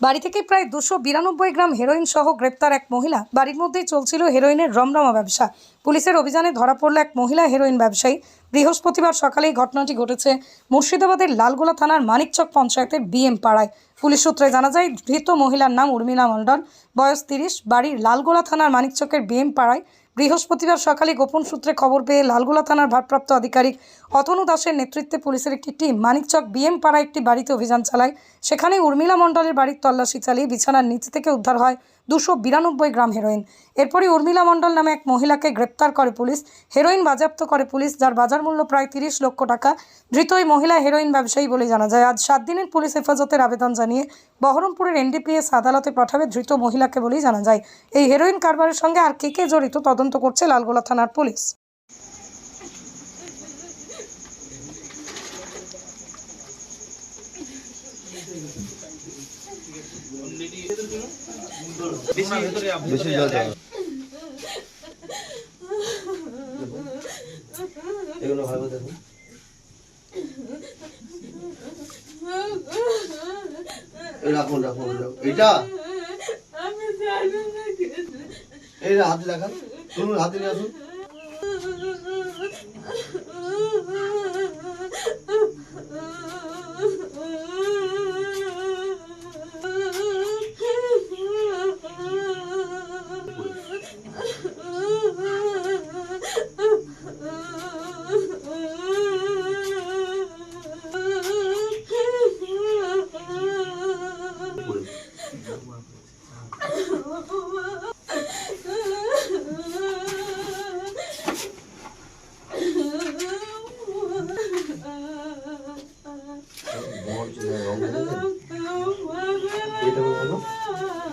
বাড়ি থেকে প্রায় 292 গ্রাম হেরোইন সহ গ্রেপ্তার এক মহিলা। বাড়ির মধ্যেই চলছিল হেরোইনের রমরমা ব্যবসা। পুলিশের অভিযানে ধরা পড়ল এক মহিলা হেরোইন ব্যবসায়ী। বৃহস্পতিবার সকালে এই ঘটনাটি ঘটেছে মুর্শিদাবাদের লালগোলা থানার মানিকচক পঞ্চায়েতের বিএম পাড়ায়। পুলিশ সূত্রে জানা যায়, ধৃত মহিলার নাম উর্মিলা মণ্ডল, বয়স 30, বাড়ি লালগোলা থানার মানিকচকের বিএম পাড়ায়। বৃহস্পতিবার সকালে গোপন সূত্রে খবর পেয়ে লালগোলা থানার ভারপ্রাপ্ত আধিকারিক অতনু দাসের নেতৃত্বে পুলিশের একটি টিম মানিকচক বিএম পাড়ায় একটি বাড়িতে অভিযান চালায়। সেখানে উর্মিলা মণ্ডলের বাড়ির তল্লাশি চালিয়ে বিছানার নিচ থেকে উদ্ধার হয় 292 গ্রাম হেরোইন। এরপরই উর্মিলা মণ্ডল নামে এক মহিলাকে গ্রেপ্তার করে পুলিশ। হেরোইন বাজেয়াপ্ত করে পুলিশ, যার বাজার মূল্য প্রায় 30 লক্ষ টাকা। ধৃত ওই মহিলা হেরোইন ব্যবসায়ী বলে জানা যায়। আজ 7 দিনের পুলিশ হেফাজতের আবেদন জানিয়ে বহরমপুরের এনডিপিএস আদালতে পাঠাবে ধৃত মহিলাকে বলেই জানা যায়। এই হেরোইন কারবারের সঙ্গে আর কে কে জড়িত তদন্ত করছে লালগোলা থানার পুলিশ। বেশি জল দাও, এগুলো ভালো দেখো। রাখুন রাখুন এটা এই হাতে দেখান, শুনুন হাতে নিয়ে আসুন।